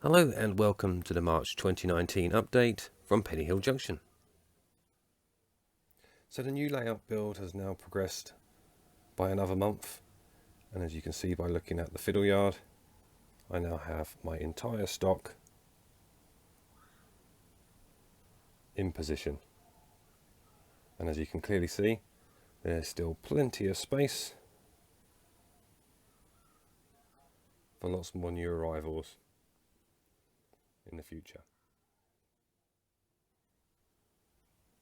Hello and welcome to the March 2019 update from Pennyhill Junction. So the new layout build has now progressed by another month, and as you can see by looking at the fiddle yard, I now have my entire stock in position. And as you can clearly see, there's still plenty of space for lots more new arrivals in the future.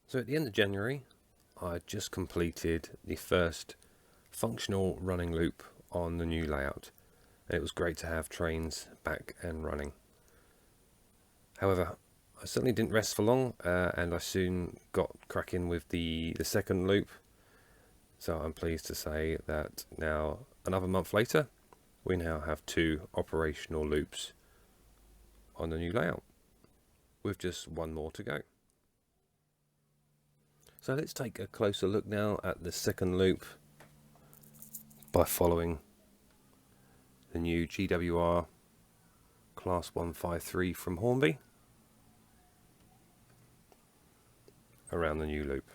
So at the end of January, I just completed the first functional running loop on the new layout. It was great to have trains back and running. However, I certainly didn't rest for long, and I soon got cracking with the second loop. So I'm pleased to say that now, another month later, we now have 2 operational loops on the new layout, with just one more to go. So let's take a closer look now at the second loop by following the new GWR Class 153 from Hornby around the new loop.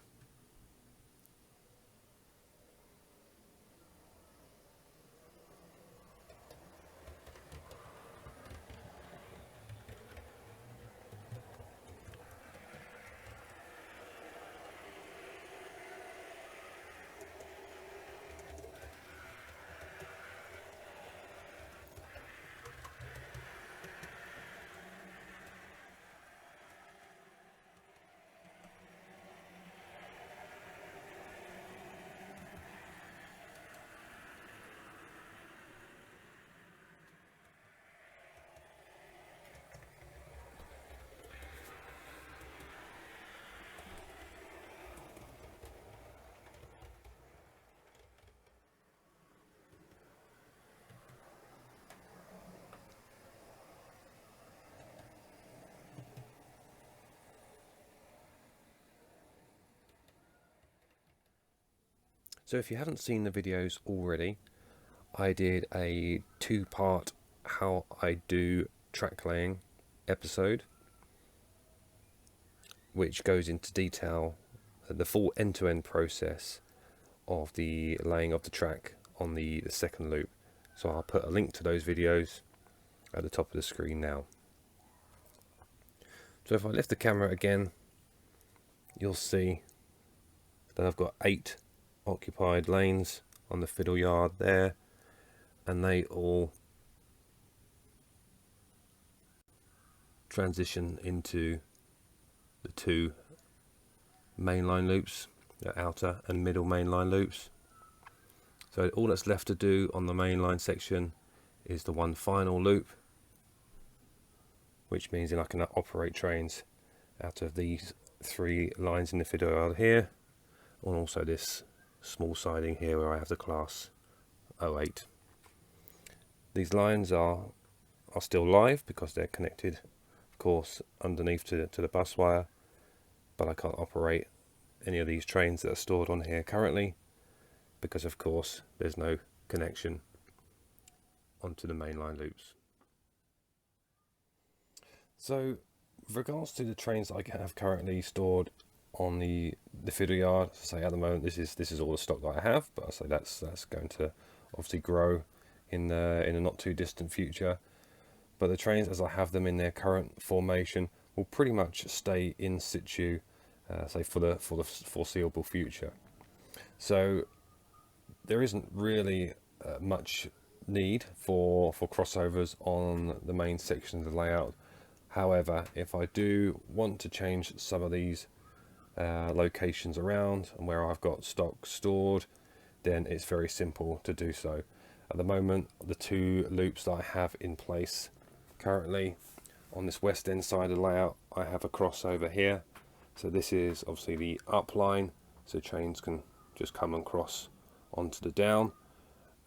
So if you haven't seen the videos already, I did a 2-part how I do track laying episode, which goes into detail the full end-to-end process of the laying of the track on the second loop. So I'll put a link to those videos at the top of the screen now. So if I lift the camera again, you'll see that I've got 8 occupied lanes on the fiddle yard there, and they all transition into the 2 mainline loops, the outer and middle mainline loops. So all that's left to do on the mainline section is the one final loop, which means that I can operate trains out of these 3 lines in the fiddle yard here, and also this small siding here where I have the class 08. These lines are still live because they're connected, of course, underneath to the bus wire, but I can't operate any of these trains that are stored on here currently because, of course, there's no connection onto the mainline loops. So with regards to the trains that I have currently stored on the fiddle yard, say at the moment this is all the stock that I have, but I say that's going to obviously grow in a not too distant future. But the trains as I have them in their current formation will pretty much stay in situ, say for the foreseeable future. So there isn't really much need for crossovers on the main section of the layout. However, if I do want to change some of these locations around and where I've got stock stored, then it's very simple to do so. At the moment, the 2 loops that I have in place currently on this west end side of the layout, I have a crossover here. So this is obviously the up line, so trains can just come and cross onto the down,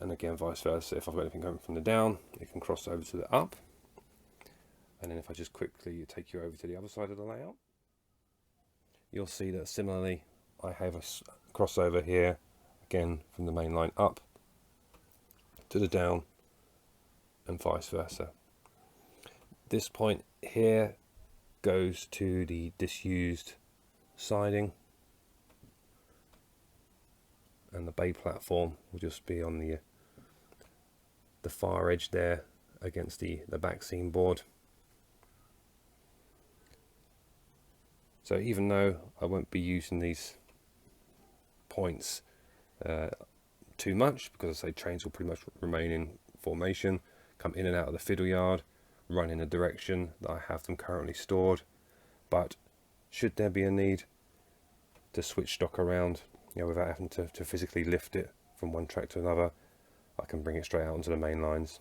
and again vice versa. If I've got anything coming from the down, it can cross over to the up. And then if I just quickly take you over to the other side of the layout, you'll see that similarly I have a crossover here, again from the main line up to the down and vice versa. This point here goes to the disused siding, and the bay platform will just be on the far edge there against the back seam board. So even though I won't be using these points too much, because I say trains will pretty much remain in formation, come in and out of the fiddle yard, run in the direction that I have them currently stored. But should there be a need to switch stock around, without having to physically lift it from one track to another, I can bring it straight out onto the main lines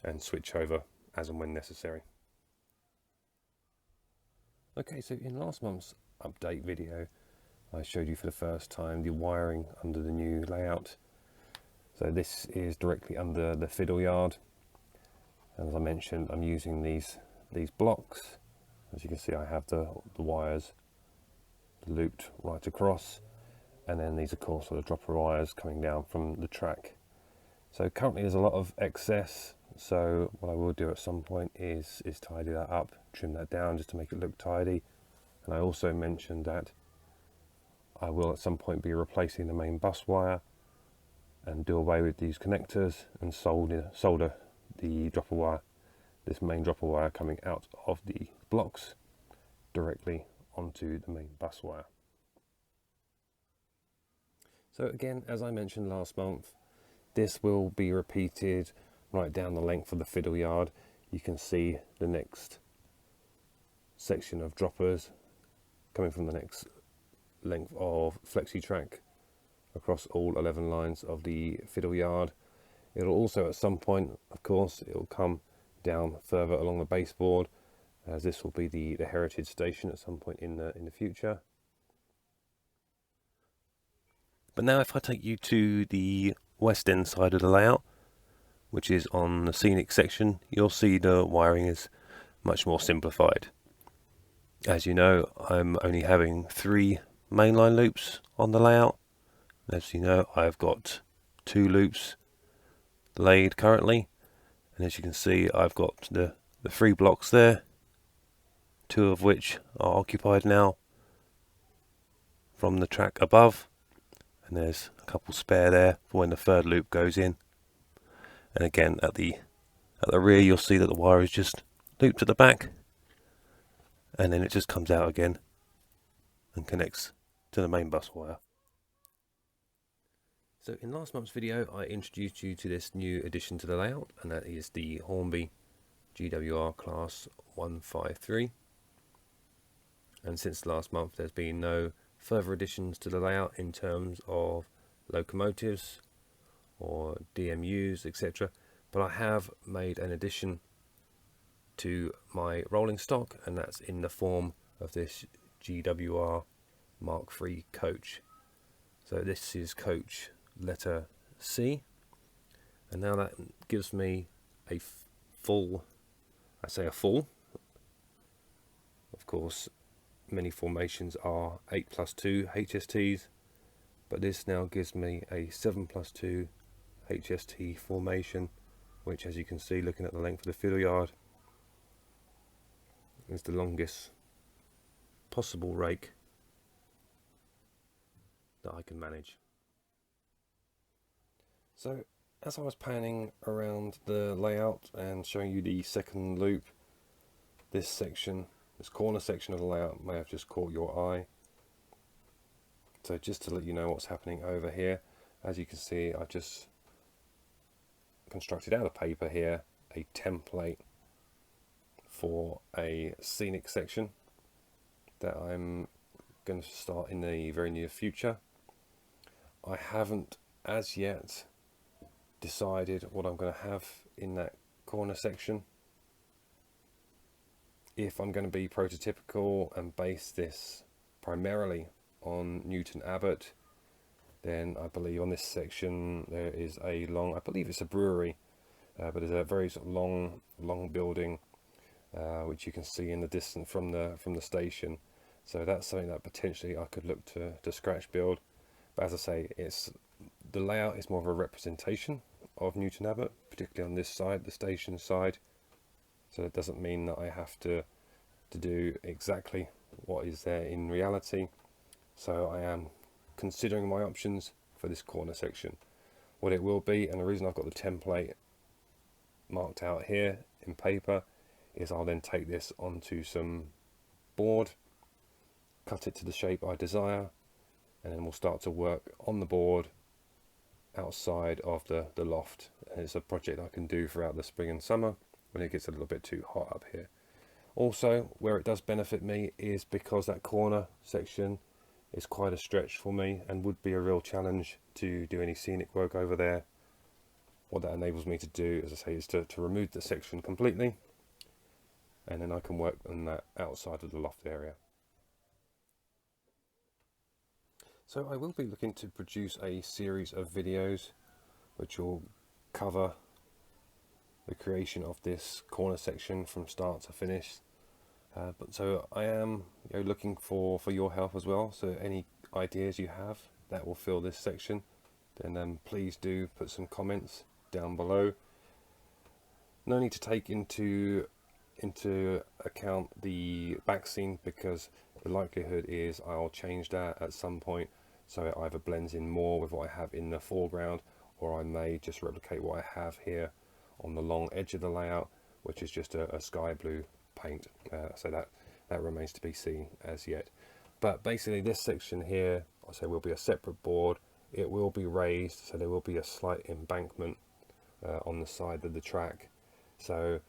and switch over as and when necessary. Okay, so in last month's update video, I showed you for the first time the wiring under the new layout. So this is directly under the fiddle yard. And as I mentioned, I'm using these blocks. As you can see, I have the wires looped right across, and then these of course are the dropper wires coming down from the track. So currently there's a lot of excess, so what I will do at some point is tidy that up, trim that down just to make it look tidy. And I also mentioned that I will at some point be replacing the main bus wire and do away with these connectors and solder the dropper wire, this main dropper wire coming out of the blocks directly onto the main bus wire. So again, as I mentioned last month, this will be repeated right down the length of the fiddle yard. You can see the next section of droppers coming from the next length of flexi track across all 11 lines of the fiddle yard. It'll also at some point, of course, it'll come down further along the baseboard, as this will be the heritage station at some point in the future. But now if I take you to the west end side of the layout, which is on the scenic section, you'll see the wiring is much more simplified. As you know, I'm only having 3 mainline loops on the layout. As you know, I've got 2 loops laid currently, and as you can see, I've got the 3 blocks there, 2 of which are occupied now from the track above, and there's a couple spare there for when the 3rd loop goes in. And again, at the rear, you'll see that the wire is just looped at the back, and then it just comes out again and connects to the main bus wire. So in last month's video, I introduced you to this new addition to the layout, and that is the Hornby GWR Class 153. And since last month, there's been no further additions to the layout in terms of locomotives or DMUs, etc. But I have made an addition to my rolling stock, and that's in the form of this GWR Mark III coach. So this is coach letter C, and now that gives me a full, I say a full, of course many formations are 8+2 HSTs, but this now gives me a 7+2 HST formation, which, as you can see looking at the length of the fiddle yard, is the longest possible rake that I can manage. So as I was panning around the layout and showing you the 2nd loop, this section, this corner section of the layout may have just caught your eye. So just to let you know what's happening over here, as you can see, I've just constructed out of paper here a template for a scenic section that I'm going to start in the very near future. I haven't as yet decided what I'm going to have in that corner section. If I'm going to be prototypical and base this primarily on Newton Abbot, then I believe on this section there is a long, I believe it's a brewery, but there's a very sort of long building which you can see in the distance from the station. So that's something that potentially I could look to scratch build. But as I say, the layout is more of a representation of Newton Abbot, particularly on this side, the station side. So it doesn't mean that I have to do exactly what is there in reality. So I am considering my options for this corner section. What it will be, and the reason I've got the template marked out here in paper, is I'll then take this onto some board, cut it to the shape I desire, and then we'll start to work on the board outside of the loft. And it's a project I can do throughout the spring and summer when it gets a little bit too hot up here. Also, where it does benefit me is because that corner section is quite a stretch for me and would be a real challenge to do any scenic work over there. What that enables me to do, as I say, is to remove the section completely, and then I can work on that outside of the loft area. So I will be looking to produce a series of videos which will cover the creation of this corner section from start to finish. But so I am looking for your help as well. So any ideas you have that will fill this section, then please do put some comments down below. No need to take into account the back scene, because the likelihood is I'll change that at some point, so it either blends in more with what I have in the foreground, or I may just replicate what I have here on the long edge of the layout, which is just a sky blue paint. So that remains to be seen as yet. But basically this section here, I'll say, will be a separate board. It will be raised, so there will be a slight embankment on the side of the track. So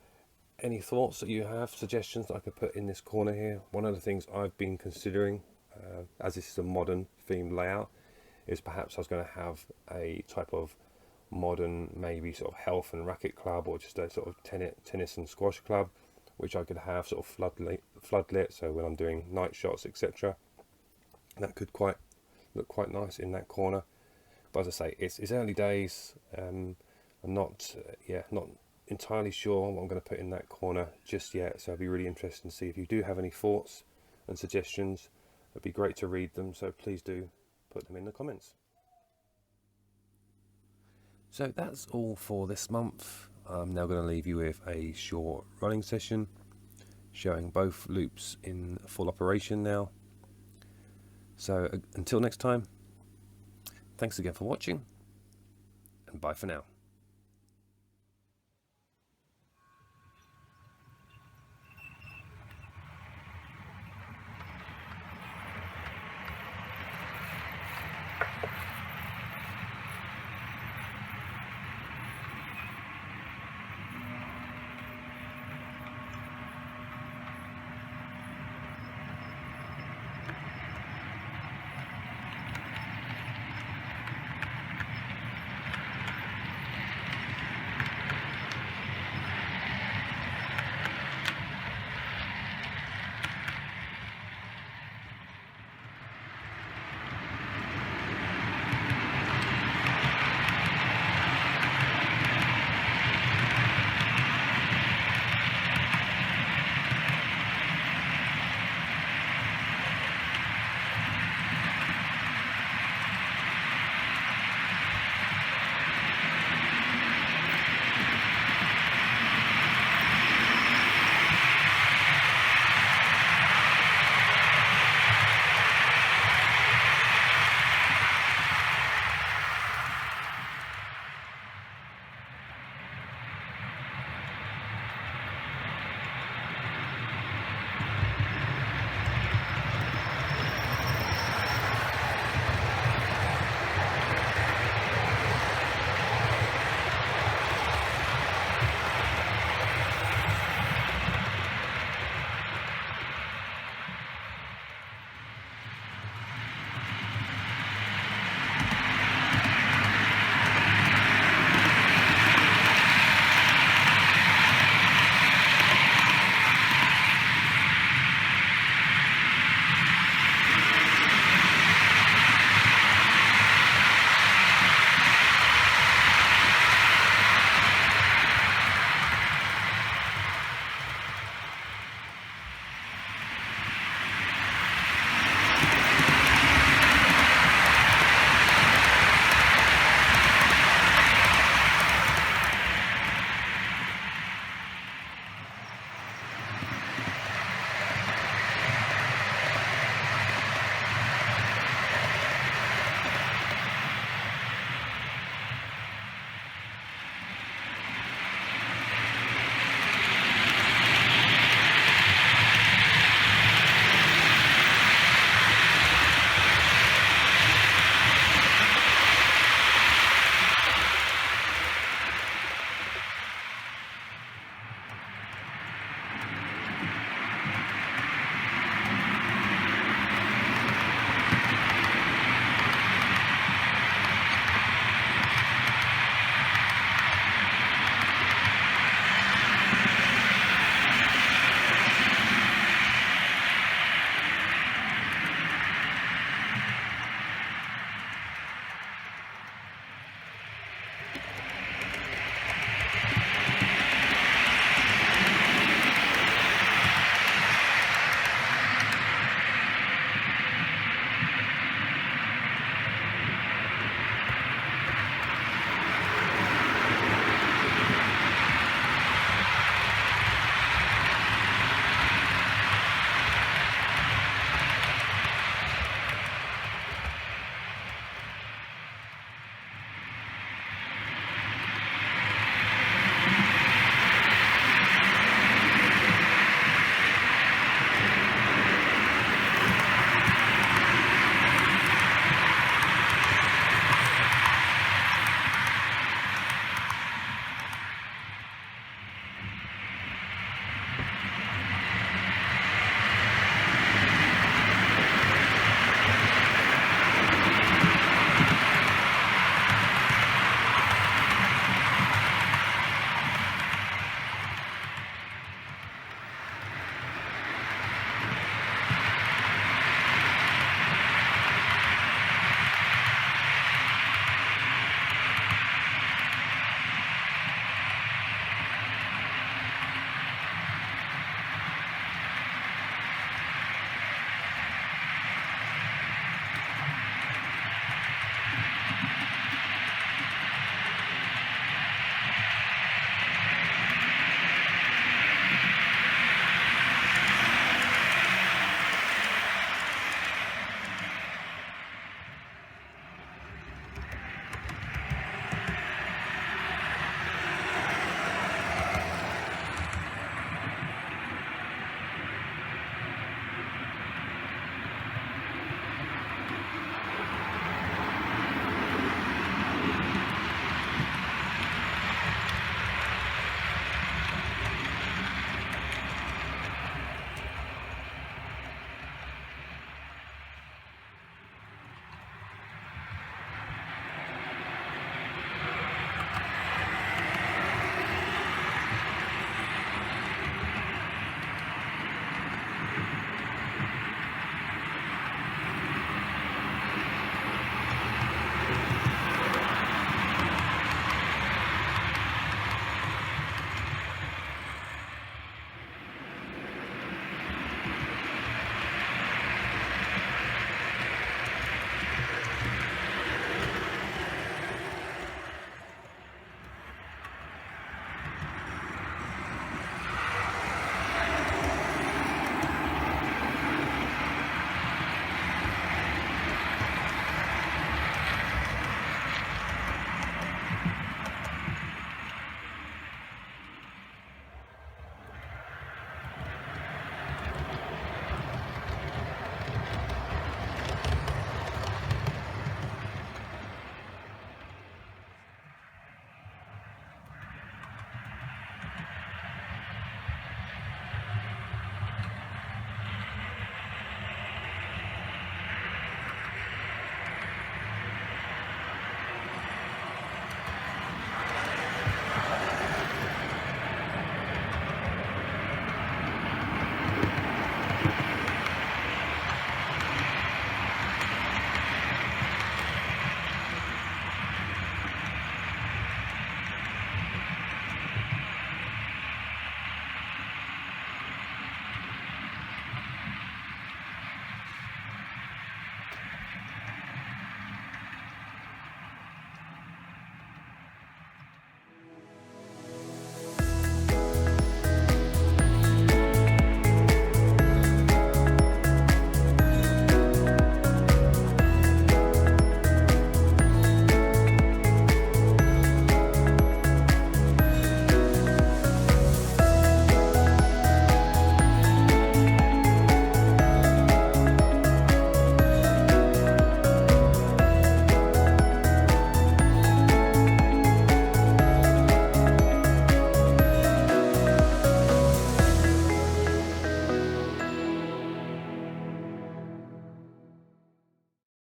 any thoughts that you have, suggestions that I could put in this corner here? One of the things I've been considering, as this is a modern themed layout, is perhaps I was going to have a type of modern, maybe sort of health and racket club, or just a sort of tennis and squash club, which I could have sort of floodlit, so when I'm doing night shots, etc. That could look quite nice in that corner. But as I say, it's early days. I'm not entirely sure what I'm going to put in that corner just yet, so I'd be really interested to see if you do have any thoughts and suggestions. It'd be great to read them, so please do put them in the comments. So that's all for this month. I'm now going to leave you with a short running session showing both loops in full operation now. So until next time, thanks again for watching, and bye for now.